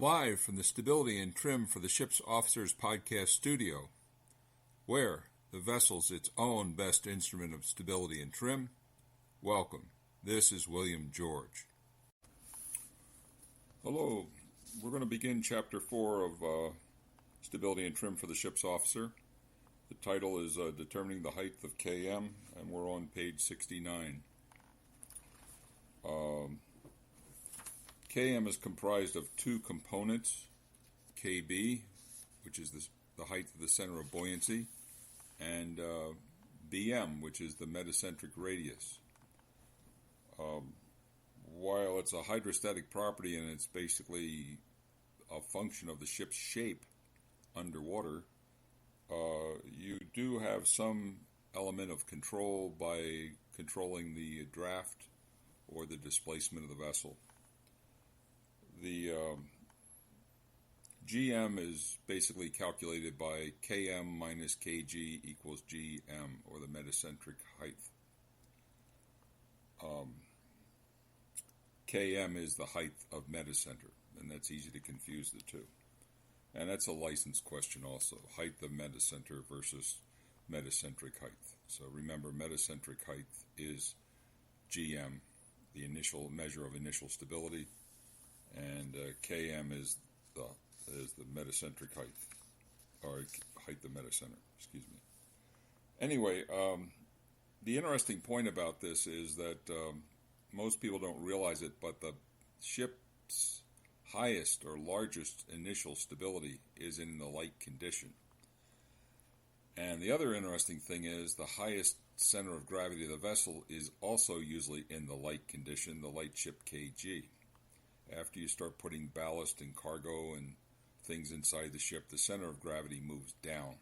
Live from the Stability and Trim for the Ship's Officers podcast studio, where the vessel's its own best instrument of stability and trim. Welcome. This is William George. Hello. We're going to begin Chapter 4 of Stability and Trim for the Ship's Officer. The title is Determining the Height of KM, and we're on page 69. KM is comprised of two components, KB, which is the height of the center of buoyancy, and BM, which is the metacentric radius. While it's a hydrostatic property and it's basically a function of the ship's shape underwater, you do have some element of control by controlling the draft or the displacement of the vessel. The GM is basically calculated by KM minus KG equals GM, or the metacentric height. KM is the height of metacenter, and that's easy to confuse the two. And that's a license question also, height of metacenter versus metacentric height. So remember, metacentric height is GM, the initial measure of initial stability, and KM is the metacentric height, or height of metacenter, excuse me. Anyway, the interesting point about this is that most people don't realize it, but the ship's highest or largest initial stability is in the light condition. And the other interesting thing is the highest center of gravity of the vessel is also usually in the light condition, the light ship KG. After you start putting ballast and cargo and things inside the ship, the center of gravity moves down.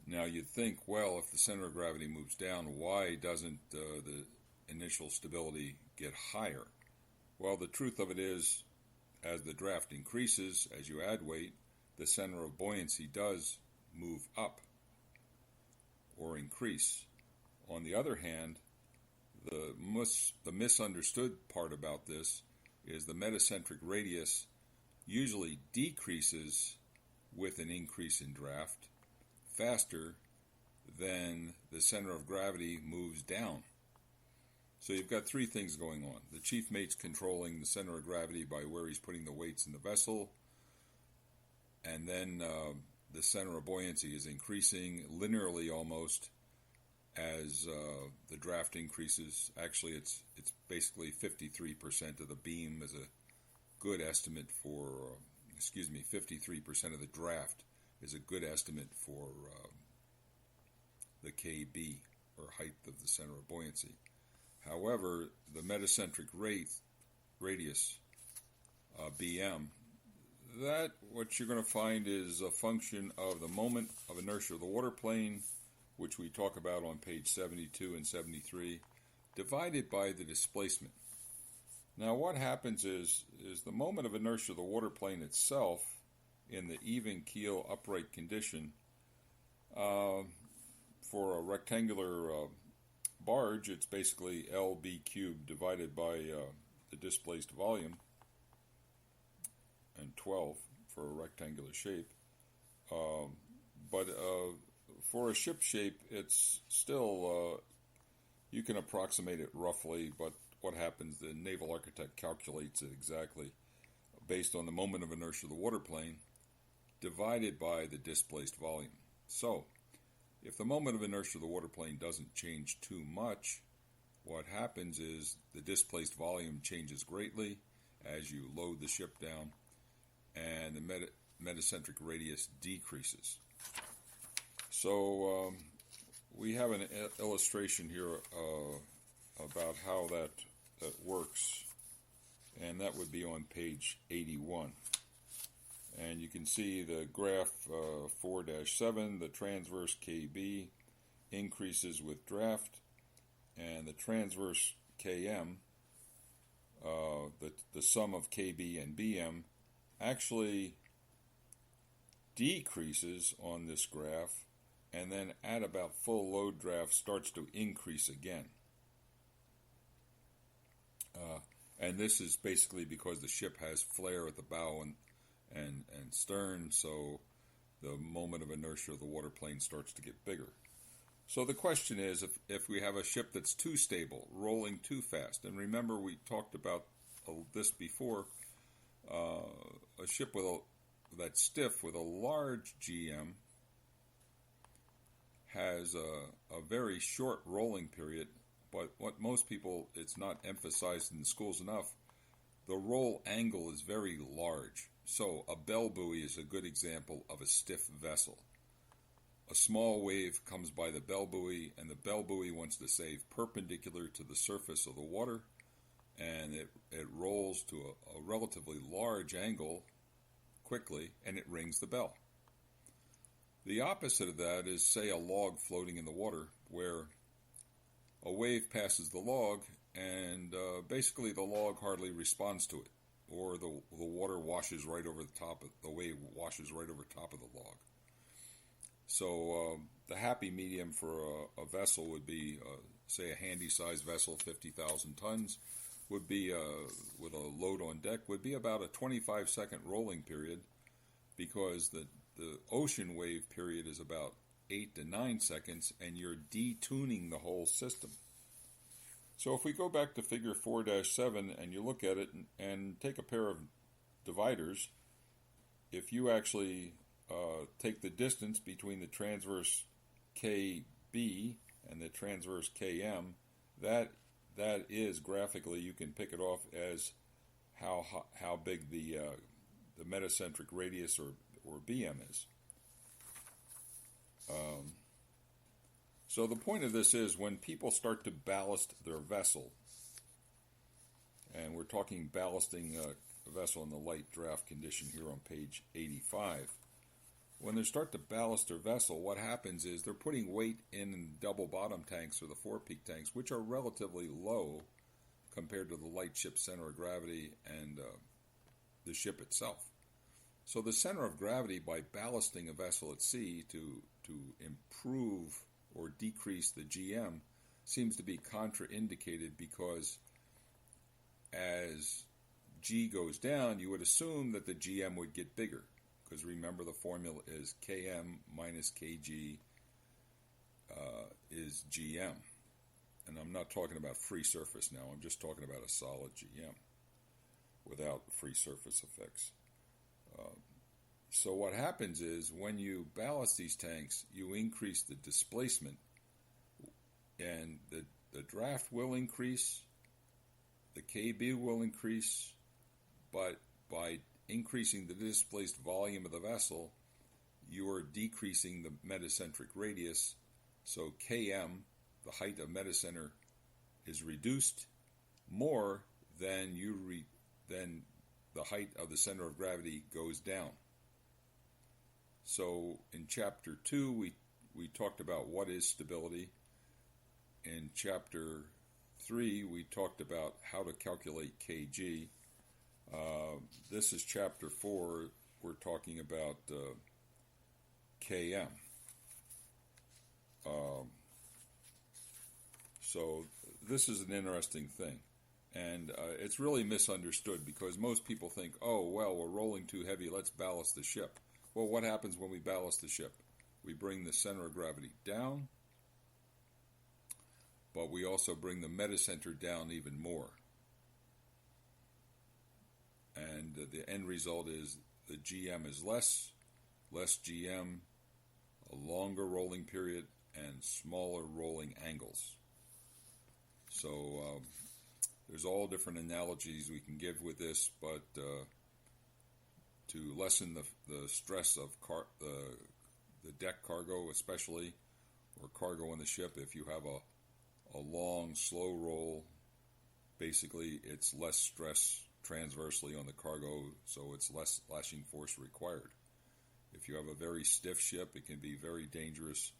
Now you'd think, well, if the center of gravity moves down, why doesn't the initial stability get higher? Well, the truth of it is, as the draft increases, as you add weight, the center of buoyancy does move up or increase. On the other hand, the misunderstood part about this is the metacentric radius usually decreases with an increase in draft faster than the center of gravity moves down. So you've got three things going on. The chief mate's controlling the center of gravity by where he's putting the weights in the vessel, and then the center of buoyancy is increasing linearly almost as the draft increases. Actually, it's basically 53% of the beam is a good estimate for, 53% of the draft is a good estimate for the KB, or height of the center of buoyancy. However, the metacentric radius, BM, that what you're going to find is a function of the moment of inertia of the waterplane, which we talk about on page 72 and 73, divided by the displacement. Now what happens is the moment of inertia of the waterplane itself in the even keel upright condition, for a rectangular barge, it's basically LB cubed divided by the displaced volume, and 12 for a rectangular shape. But for a ship shape, it's still, you can approximate it roughly, but what happens, the naval architect calculates it exactly based on the moment of inertia of the waterplane divided by the displaced volume. So, if the moment of inertia of the waterplane doesn't change too much, what happens is the displaced volume changes greatly as you load the ship down, and the metacentric radius decreases. So we have an illustration here about how that works, and that would be on page 81. And you can see the graph 4-7, the transverse KB increases with draft, and the transverse KM, the sum of KB and BM, actually decreases on this graph, and then at about full load draft starts to increase again. And this is basically because the ship has flare at the bow and stern, so the moment of inertia of the waterplane starts to get bigger. So the question is, if we have a ship that's too stable, rolling too fast, and remember we talked about this before, a ship that's stiff with a large GM has a very short rolling period, but what most people, it's not emphasized in the schools enough, the roll angle is very large. So a bell buoy is a good example of a stiff vessel. A small wave comes by the bell buoy, and the bell buoy wants to stay perpendicular to the surface of the water, and it rolls to a relatively large angle quickly, and it rings the bell. The opposite of that is, say, a log floating in the water, where a wave passes the log, and basically the log hardly responds to it, or the water washes right over the top of the wave washes right over top of the log. So the happy medium for a vessel would be, say, a handy-sized vessel, 50,000 tons, would be with a load on deck, would be about a 25-second rolling period, because the ocean wave period is about 8 to 9 seconds, and you're detuning the whole system. So if we go back to figure 4-7 and you look at it and take a pair of dividers, if you actually take the distance between the transverse KB and the transverse KM, that is graphically, you can pick it off as how big the metacentric radius or BM is. So the point of this is, when people start to ballast their vessel, and we're talking ballasting a vessel in the light draft condition here on page 85, when they start to ballast their vessel, what happens is they're putting weight in double bottom tanks or the four-peak tanks, which are relatively low compared to the light ship's center of gravity and the ship itself. So the center of gravity, by ballasting a vessel at sea to improve or decrease the GM, seems to be contraindicated, because as G goes down, you would assume that the GM would get bigger, because remember the formula is Km minus Kg is GM. And I'm not talking about free surface now, I'm just talking about a solid GM without free surface effects. So what happens is, when you ballast these tanks, you increase the displacement, and the draft will increase, the KB will increase, but by increasing the displaced volume of the vessel, you are decreasing the metacentric radius, so Km, the height of metacenter, is reduced more than than the height of the center of gravity goes down. So in chapter 2, we talked about what is stability. In chapter 3, we talked about how to calculate Kg. This is chapter 4. We're talking about Km. So this is an interesting thing. And it's really misunderstood, because most people think, oh, well, we're rolling too heavy, let's ballast the ship. Well, what happens when we ballast the ship? We bring the center of gravity down, but we also bring the metacenter down even more. And the end result is the GM is less GM, a longer rolling period, and smaller rolling angles. So there's all different analogies we can give with this, but to lessen the stress of the deck cargo especially, or cargo on the ship, if you have a long, slow roll, basically it's less stress transversely on the cargo, so it's less lashing force required. If you have a very stiff ship, it can be very dangerous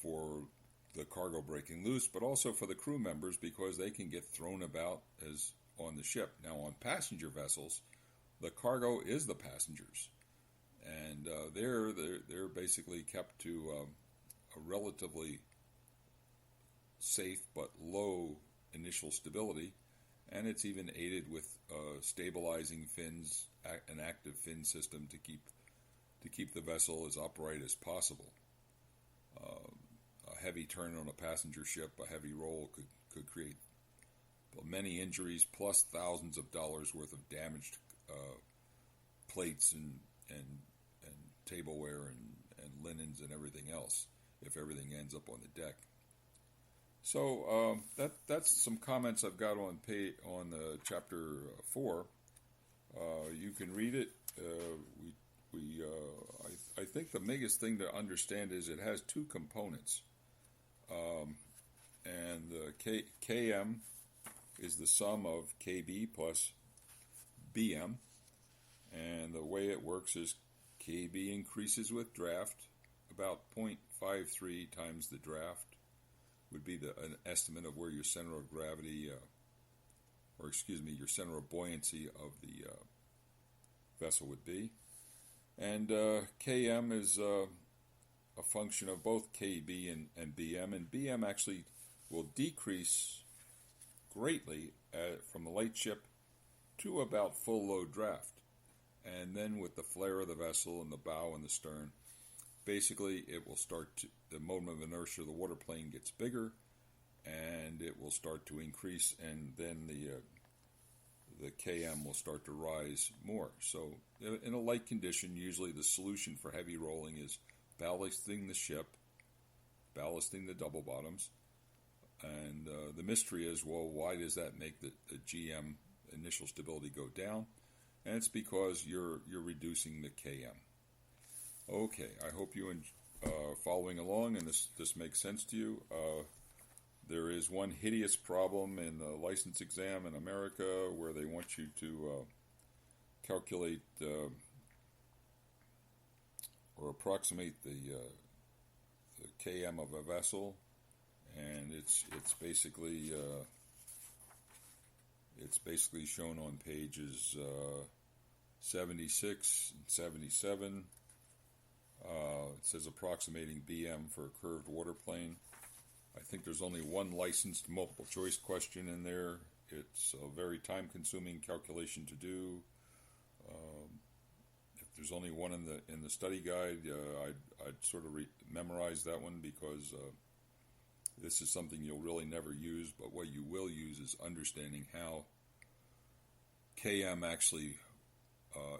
for the cargo breaking loose, but also for the crew members, because they can get thrown about as on the ship. Now, on passenger vessels, the cargo is the passengers, and they're basically kept to a relatively safe but low initial stability, and it's even aided with stabilizing fins, an active fin system to keep the vessel as upright as possible. A heavy turn on a passenger ship, a heavy roll could create many injuries, plus thousands of dollars worth of damaged plates and tableware and linens and everything else if everything ends up on the deck. So that's some comments I've got on chapter 4. You can read it. I think the biggest thing to understand is it has two components, and the KM is the sum of KB plus BM, and the way it works is KB increases with draft. About 0.53 times the draft would be an estimate of where your center of gravity, your center of buoyancy of the vessel would be. And KM is a function of both KB and BM, and BM actually will decrease greatly from the light ship to about full load draft. And then with the flare of the vessel and the bow and the stern, basically it will start to, the moment of inertia of the water plane gets bigger, and it will start to increase, and then the KM will start to rise more. So in a light condition, usually the solution for heavy rolling is ballasting the ship, ballasting the double bottoms, and the mystery is, well, why does that make the GM initial stability go down? And it's because you're reducing the KM. Okay, I hope you following along, and this makes sense to you. There is one hideous problem in the license exam in America where they want you to calculate or approximate the KM of a vessel, and it's basically shown on pages 76 and 77. It says approximating BM for a curved water plane. I think there's only one licensed multiple choice question in there. It's a very time-consuming calculation to do. If there's only one in the study guide, I'd sort of memorize that one, because this is something you'll really never use. But what you will use is understanding how KM actually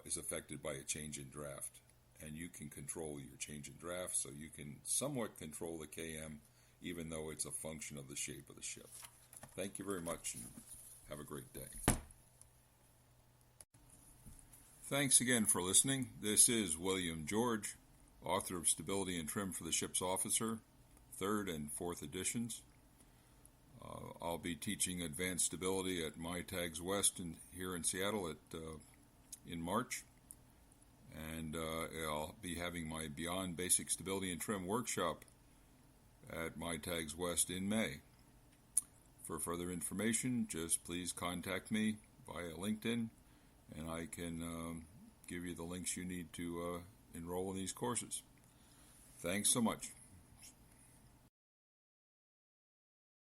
is affected by a change in draft. And you can control your change in draft, so you can somewhat control the KM, even though it's a function of the shape of the ship. Thank you very much, and have a great day. Thanks again for listening. This is William George, author of Stability and Trim for the Ship's Officer, 3rd and 4th editions. I'll be teaching advanced stability at MyTags West here in Seattle in March. And I'll be having my Beyond Basic Stability and Trim workshop at MyTags West in May. For further information, just please contact me via LinkedIn, and I can give you the links you need to enroll in these courses. Thanks so much.